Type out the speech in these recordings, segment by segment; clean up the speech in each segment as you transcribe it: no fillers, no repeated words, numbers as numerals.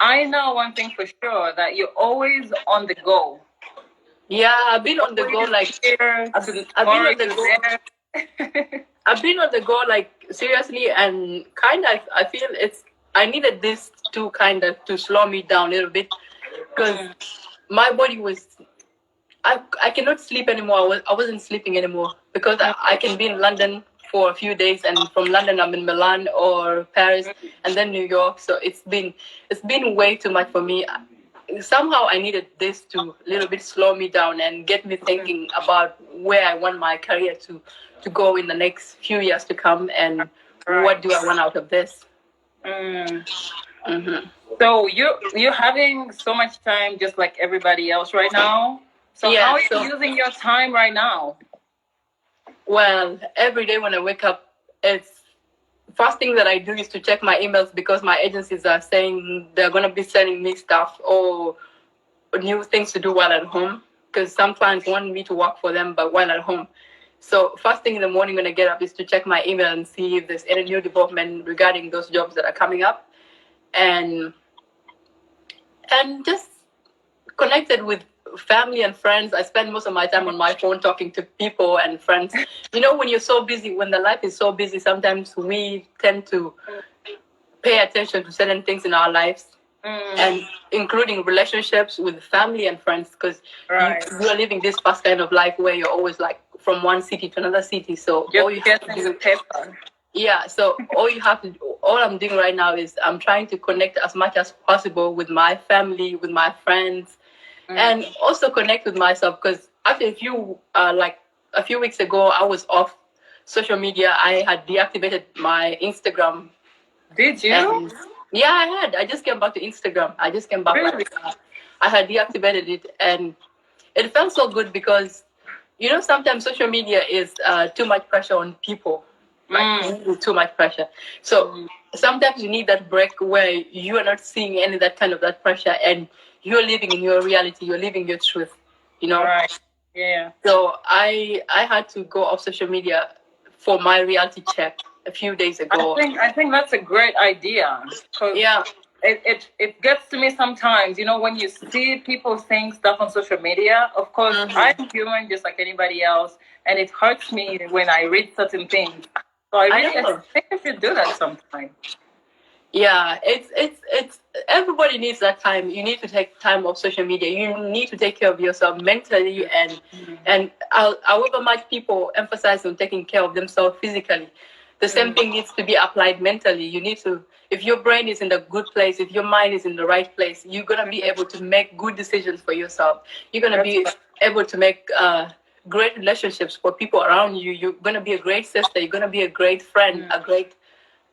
I know one thing for sure, that you're always on the go. Yeah, I've been on the go like I've been on the go. I've been on the go like seriously, and kind of I feel I needed this to kind of to slow me down a little bit because my body was I cannot sleep anymore. I wasn't sleeping anymore because I can be in London for a few days, and from London I'm in Milan or Paris and then New York. So it's been way too much for me. Somehow I needed this to a little bit slow me down and get me thinking about where I want my career to go in the next few years to come, and what do I want out of this. So you're having so much time just like everybody else right now. So how are you using your time right now? Well, every day when I wake up, it's first thing that I do is to check my emails because my agencies are saying they're going to be sending me stuff or new things to do while at home, because some clients want me to work for them but while at home. So first thing in the morning when I get up is to check my email and see if there's any new development regarding those jobs that are coming up, and just connected with family and friends. I spend most of my time on my phone talking to people and friends. You know, when you're so busy, when the life is so busy, sometimes we tend to pay attention to certain things in our lives, and including relationships with family and friends, because you're living this fast kind of life where you're always like from one city to another city. So all you have to do, so all I'm doing right now is I'm trying to connect as much as possible with my family, with my friends, and also connect with myself, because after a few weeks ago, I was off social media. I had deactivated my Instagram. Did you? Yeah, I had. I just came back to Instagram. I just came back. Really? I had deactivated it, and it felt so good because, you know, sometimes social media is too much pressure on people. Like too much pressure. So sometimes you need that break where you are not seeing any that pressure, and you're living in your reality. You're living your truth. You know. Right. Yeah. So I had to go off social media for my reality check a few days ago. I think that's a great idea. Yeah. It gets to me sometimes, you know, when you see people saying stuff on social media. Of course, I'm human just like anybody else, and it hurts me when I read certain things. So I think I should do that sometime. Yeah, it's everybody needs that time. You need to take time off social media. You need to take care of yourself mentally, and however much people emphasize on taking care of themselves physically, the same thing needs to be applied mentally. You need to, if your brain is in the good place, if your mind is in the right place, you're gonna be able to make good decisions for yourself. You're gonna be able to make great relationships for people around you. You're gonna be a great sister. You're gonna be a great friend, a great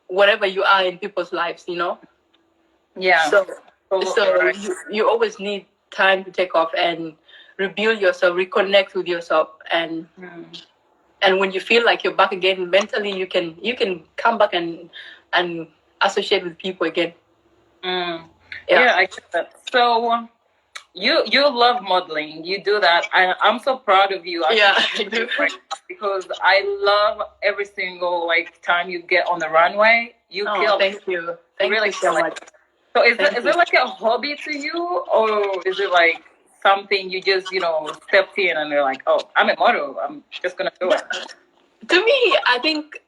whatever you are in people's lives, you know? Yeah. So you always need time to take off and rebuild yourself, reconnect with yourself, and when you feel like you're back again mentally, you can come back and associate with people again. Yeah, I get that. So you love modeling. You do that. I'm so proud of you. I do. Because I love every single time you get on the runway. You kill. Thank you. Thank you so much. So is it like a hobby to you, or is it like something you just stepped in and you're like, oh, I'm a model, I'm just gonna do it? To me, I think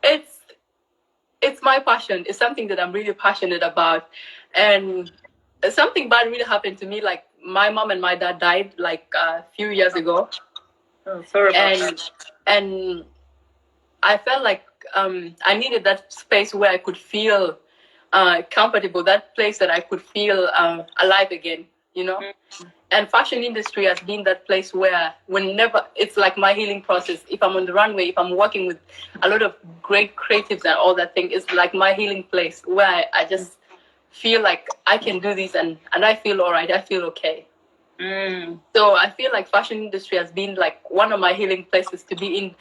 it's my passion. It's something that I'm really passionate about, and something bad really happened to me. Like my mom and my dad died like a few years ago. Oh, sorry about that. And I felt like I needed that space where I could feel comfortable, that place that I could feel alive again, you know? And fashion industry has been that place where whenever, it's like my healing process. If I'm on the runway, if I'm working with a lot of great creatives and all that thing, it's like my healing place where I just feel like I can do this and I feel all right, I feel okay. So I feel like fashion industry has been like one of my healing places to be in.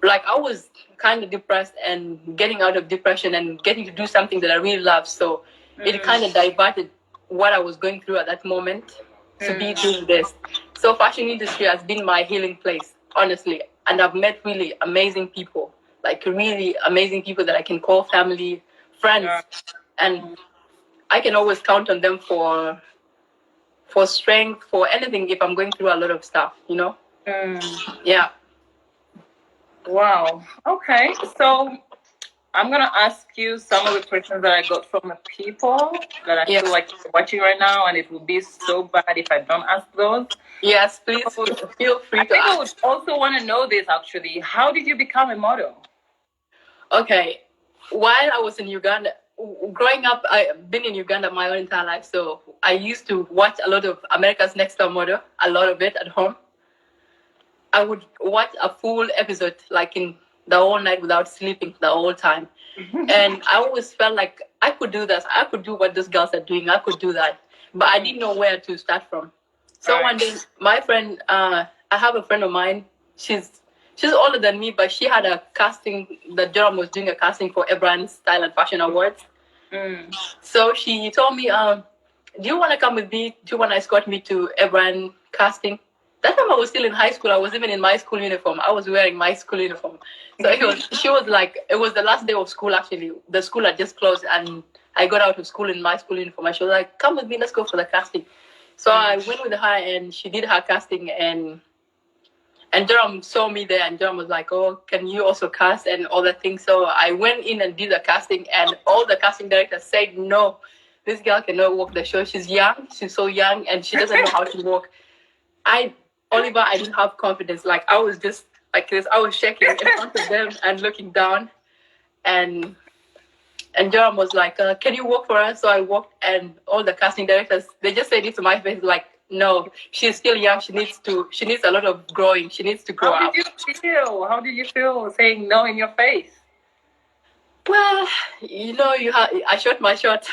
Like I was kind of depressed, and getting out of depression and getting to do something that I really love. So it kind of diverted what I was going through at that moment to be doing this. So fashion industry has been my healing place, honestly. And I've met really amazing people, like really amazing people that I can call family, friends. And I can always count on them for strength, for anything if I'm going through a lot of stuff, you know? Yeah. Wow. Okay. So I'm going to ask you some of the questions that I got from the people that I feel like you're watching right now, and it would be so bad if I don't ask those. Yes, please feel free to ask. I would also want to know this, actually. How did you become a model? Okay. While I was in Uganda, growing up, I've been in Uganda my whole entire life, so I used to watch a lot of America's Next Top Model, a lot of it at home. I would watch a full episode, like in the whole night without sleeping the whole time. And I always felt like I could do this. I could do what those girls are doing. I could do that. But I didn't know where to start from. So one day, my friend, I have a friend of mine. She's older than me, but she had a casting. The Durham was doing a casting for Ebran's Style and Fashion Awards. So she told me, do you want to come with me? Do you want to escort me to Ebran casting? That time I was still in high school. I was even in my school uniform. I was wearing my school uniform. So she was like, it was the last day of school, actually. The school had just closed, and I got out of school in my school uniform. And she was like, come with me, let's go for the casting. So I went with her, and she did her casting, and Durham saw me there, and Durham was like, oh, can you also cast and all that thing? So I went in and did the casting, and all the casting directors said, no, this girl cannot walk the show. She's young. She's so young, and she doesn't know how to walk. Oliver, I didn't have confidence. Like, I was just like this. I was shaking in front of them and looking down. And Durham was like, can you walk for us? So I walked, and all the casting directors, they just said it to my face, like, no, she's still young. She needs a lot of growing. She needs to grow up. How did you feel saying no in your face? Well, you know, I shot my shot.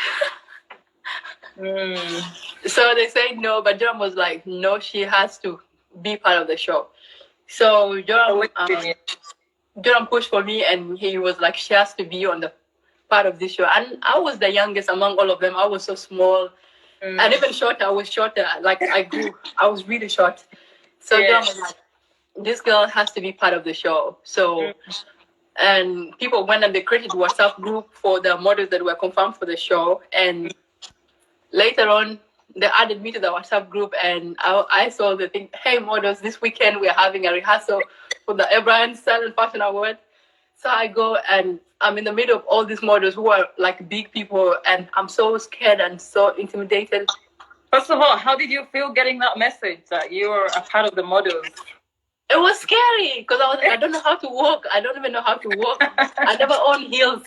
So they said no, but Durham was like, no, she has to be part of the show. So Durham pushed for me, and he was like, she has to be on the part of this show. And I was the youngest among all of them. I was so small. And even shorter, I was shorter. Like, I grew. I was really short. So Durham was like, this girl has to be part of the show. So, and people went and they created a WhatsApp group for the models that were confirmed for the show. And later on, they added me to the WhatsApp group, and I saw the thing, hey, models, this weekend we're having a rehearsal for the Ebran Style and Fashion Award. So I go, and I'm in the middle of all these models who are like big people, and I'm so scared and so intimidated. First of all, how did you feel getting that message that you were a part of the models? It was scary, because I was like, I don't know how to walk. I don't even know how to walk. I never owned heels.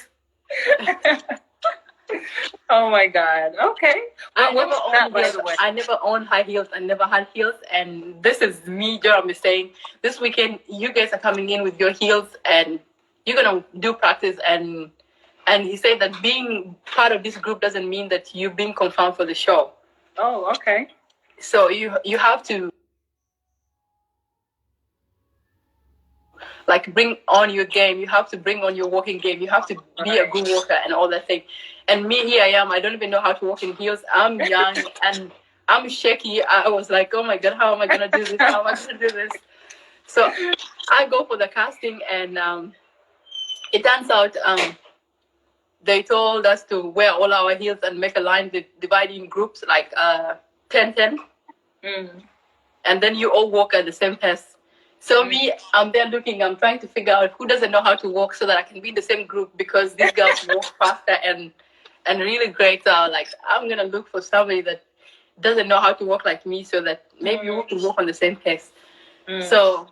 Oh my God. Okay. I never owned high heels. I never had heels. And this is me, Durham, is saying, this weekend you guys are coming in with your heels and you're gonna do practice. And he said that being part of this group doesn't mean that you've been confirmed for the show. Oh, okay. So you have to like bring on your game. You have to bring on your walking game. You have to be a good walker and all that thing. And me, here I am. I don't even know how to walk in heels. I'm young and I'm shaky. I was like, oh my God, how am I going to do this? How am I going to do this? So I go for the casting, and it turns out they told us to wear all our heels and make a line dividing groups, like 10-10. And then you all walk at the same pace. So me, I'm there looking, I'm trying to figure out who doesn't know how to walk so that I can be in the same group, because these girls walk faster and really great. So like, I'm going to look for somebody that doesn't know how to walk like me, so that maybe we can walk on the same pace. So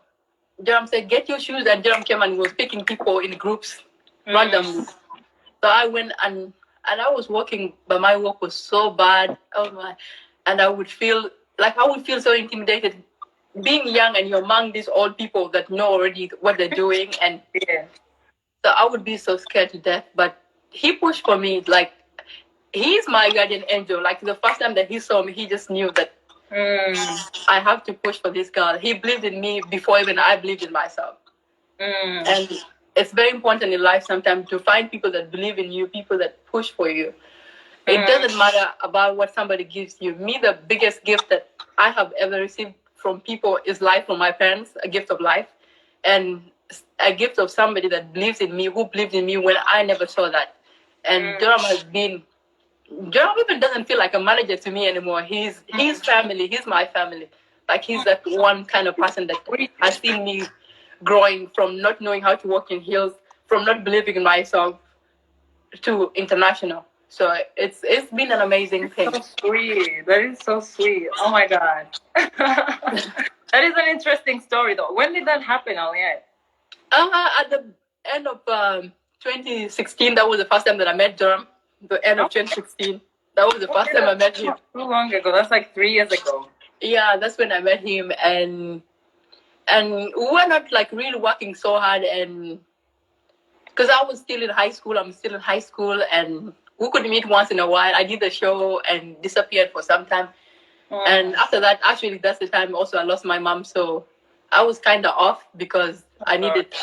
Durham said, get your shoes. And Durham came and was picking people in groups randomly. So I went and I was walking, but my walk was so bad. Oh my. And I would feel so intimidated. Being young and you're among these old people that know already what they're doing, and so I would be so scared to death. But he pushed for me, like he's my guardian angel. Like the first time that he saw me, he just knew that I have to push for this girl. He believed in me before even I believed in myself. And it's very important in life sometimes to find people that believe in you, people that push for you. It doesn't matter about what somebody gives you. Me, the biggest gift that I have ever received from people is life from my parents, a gift of life, and a gift of somebody that believes in me, who believed in me when I never saw that. And Durham has been Joram even doesn't feel like a manager to me anymore. He's family. He's my family. Like he's that one kind of person that has seen me growing from not knowing how to walk in heels, from not believing in myself, to international. So it's been an amazing thing. So sweet. That is so sweet. Oh my God. That is an interesting story though. When did that happen, Alieth? At the end of 2016, that was the first time that I met Joram. The end of 2016. That was the first time I met him. Not too long ago. That's like 3 years ago. Yeah, that's when I met him, and we were not like really working so hard, and because I was still in high school, I'm still in high school, and we could meet once in a while. I did the show and disappeared for some time, and after that, actually, that's the time also I lost my mom, so I was kind of off because I needed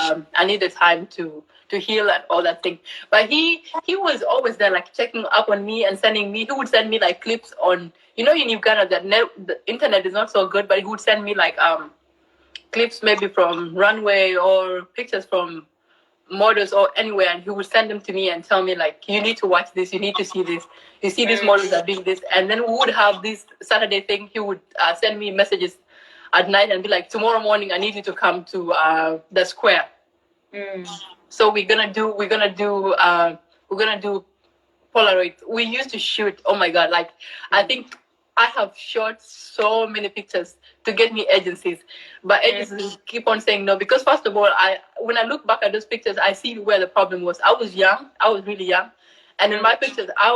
time to heal and all that thing. But he was always there, like checking up on me and sending me. He would send me like clips on, in Uganda the internet is not so good, but he would send me like clips maybe from runway or pictures from models or anywhere, and he would send them to me and tell me like, you need to watch this, you need to see this, you see these models are doing this. And then we would have this Saturday thing. He would send me messages at night and be like, tomorrow morning I need you to come to the square. So we're gonna do Polaroid. We used to shoot, oh my God, like I think I have shot so many pictures to get me agencies, but agencies keep on saying no, because first of all, when I look back at those pictures, I see where the problem was. I was really young, and in my pictures, I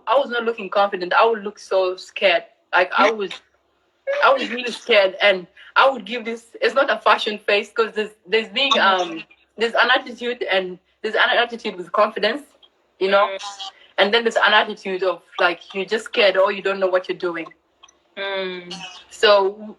was not looking confident. I would look so scared, like I was really scared, and I would give this. It's not a fashion face, because there's an attitude, and there's an attitude with confidence, and then there's an attitude of like you're just scared or you don't know what you're doing. So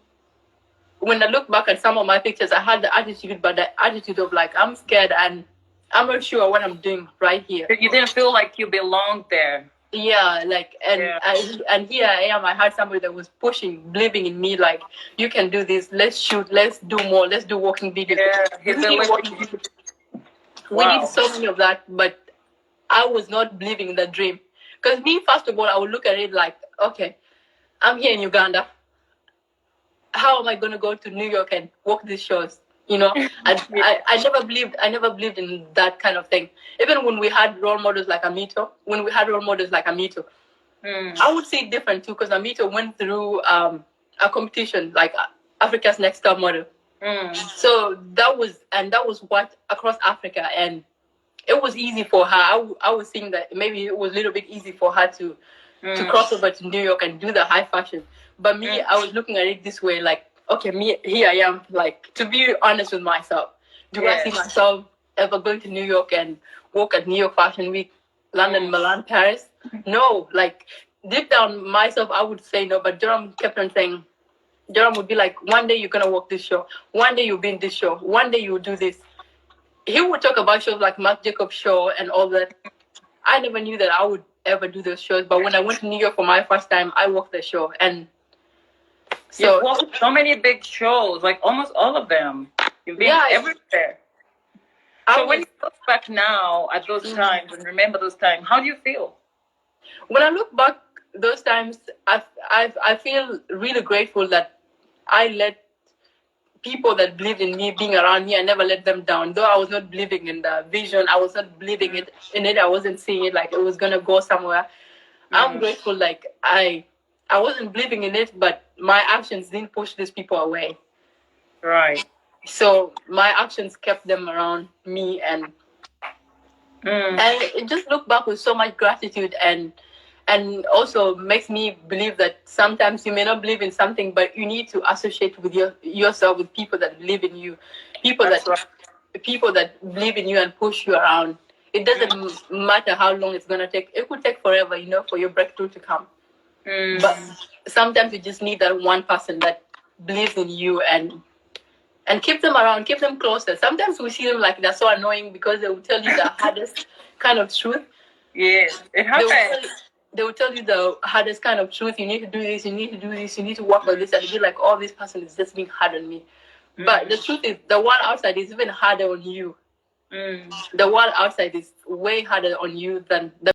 when I look back at some of my pictures, I had the attitude, but the attitude of like I'm scared and I'm not sure what I'm doing right here. You didn't feel like you belonged there. Yeah, like and here I am. I had somebody that was pushing, believing in me. Like, you can do this. Let's shoot. Let's do more. Let's do walking videos. We need so many of that, but I was not believing in the dream. Because me, first of all, I would look at it like, okay, I'm here in Uganda. How am I going to go to New York and walk these shows? I never believed in that kind of thing. Even when we had role models like Amito, I would see it different too, because Amito went through a competition like Africa's Next Top Model. So that was what across Africa, and it was easy for her. I was thinking that maybe it was a little bit easy for her to cross over to New York and do the high fashion. But me, I was looking at it this way, like, okay, here I am, like, to be honest with myself. Do I see myself ever going to New York and walk at New York Fashion Week, London, Milan, Paris? No, like, deep down myself, I would say no, but Joram kept on saying, Joram would be like, one day you're going to walk this show. One day you'll be in this show. One day you'll do this. He would talk about shows like Marc Jacobs show and all that. I never knew that I would ever do those shows, but when I went to New York for my first time, I walked the show, and so so many big shows, like almost all of them. You've been everywhere. So when you look back now at those times and remember those times, how do you feel? When I look back those times, I feel really grateful that I let people that believed in me being around me. I never let them down. Though I was not believing in the vision, I was not believing in it. I wasn't seeing it like it was gonna go somewhere. I'm grateful, like I wasn't believing in it, but my actions didn't push these people away. Right. So my actions kept them around me, and it just look back with so much gratitude, and also makes me believe that sometimes you may not believe in something, but you need to associate with yourself with people that believe in you, people that believe in you and push you around. It doesn't matter how long it's gonna take. It could take forever, for your breakthrough to come. But sometimes you just need that one person that believes in you and keep them around, keep them closer. Sometimes we see them like they're so annoying because they will tell you the hardest kind of truth. Yes, it happens. They will tell you the hardest kind of truth. You need to do this, you need to do this, you need to work with this, and you'll be like, oh, this person is just being hard on me. But the truth is, the world outside is even harder on you. The world outside is way harder on you than the